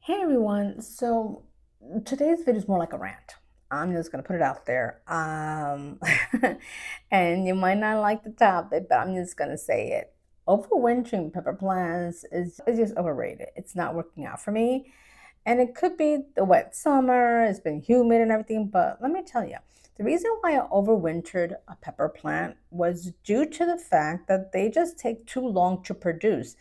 Hey everyone, so today's video is more like a rant. I'm just gonna put it out there. And you might not like the topic, but I'm just gonna say it. Overwintering pepper plants is just overrated. It's not working out for me. And it could be the wet summer, it's been humid and everything, but let me tell you, the reason why I overwintered a pepper plant was due to the fact that they just take too long to produce.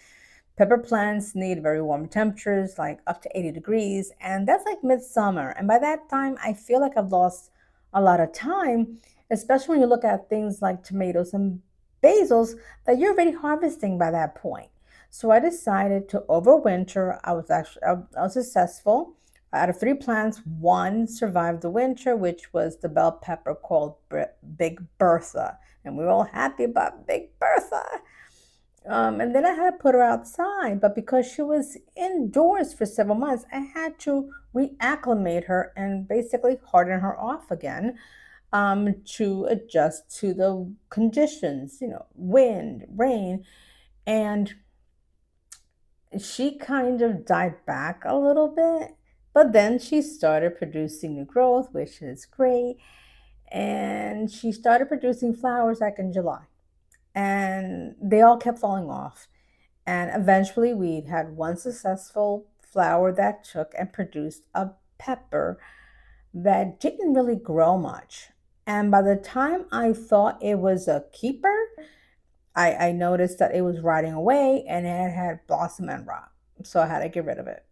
Pepper plants need very warm temperatures, like up to 80 degrees, and that's like midsummer. And by that time, I feel like I've lost a lot of time, especially when you look at things like tomatoes and basils that you're already harvesting by that point. So I decided to overwinter. I was successful. Out of three plants, one survived the winter, which was the bell pepper called Big Bertha, and we were all happy about Big Bertha. And then I had to put her outside, but because she was indoors for several months, I had to reacclimate her and basically harden her off again to adjust to the conditions, wind, rain. And she kind of died back a little bit, but then she started producing new growth, which is great. And she started producing flowers like in July, and they all kept falling off. And eventually, we had one successful flower that took and produced a pepper that didn't really grow much. And by the time I thought it was a keeper, I noticed that it was rotting away and it had blossom and rot. So I had to get rid of it.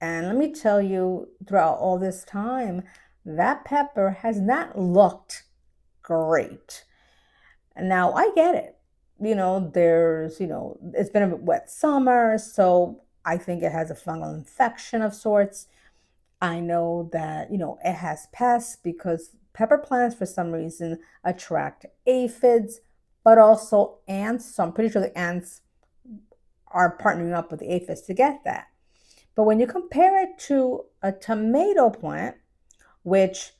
And let me tell you, throughout all this time, that pepper has not looked great. And now I get it. It's been a wet summer, so I think it has a fungal infection of sorts. I know that, it has pests because pepper plants, for some reason, attract aphids, but also ants. So I'm pretty sure the ants are partnering up with the aphids to get that. But when you compare it to a tomato plant, which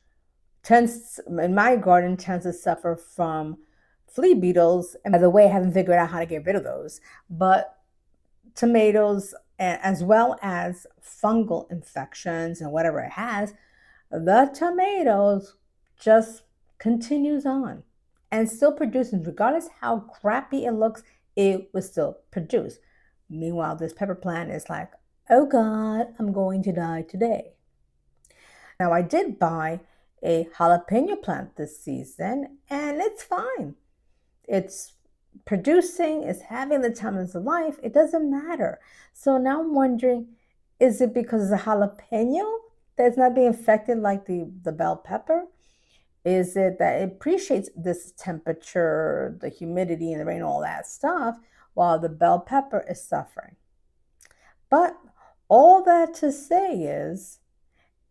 tends, in my garden, tends to suffer from flea beetles. And by the way, I haven't figured out how to get rid of those. But tomatoes, as well as fungal infections and whatever it has, the tomatoes just continues on and still produces, regardless how crappy it looks, it will still produce. Meanwhile, this pepper plant is like, oh God, I'm going to die today. Now, I did buy a jalapeno plant this season, and it's fine. It's producing, it's having the time of its life. It doesn't matter. So now I'm wondering, is it because it's a jalapeno that's not being affected like the bell pepper? Is it that it appreciates this temperature, the humidity, and the rain, all that stuff, while the bell pepper is suffering? But all that to say is,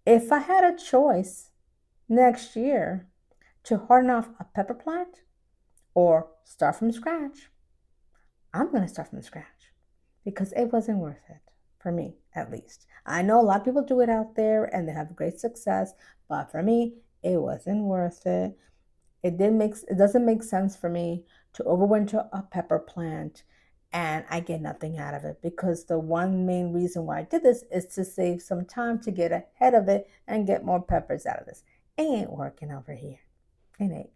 if I had a choice next year to harden off a pepper plant or start from scratch, I'm going to start from scratch because it wasn't worth it for me, at least. I know a lot of people do it out there and they have great success, but for me, it wasn't worth it. It doesn't make sense for me to overwinter a pepper plant and I get nothing out of it because the one main reason why I did this is to save some time to get ahead of it and get more peppers out of this. It ain't working over here. It ain't.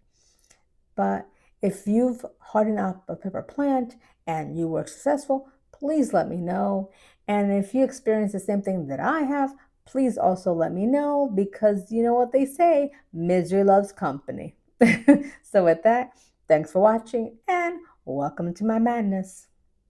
But if you've hardened up a pepper plant and you were successful, please let me know. And if you experience the same thing that I have, please also let me know because you know what they say, misery loves company. So with that, thanks for watching and welcome to my madness.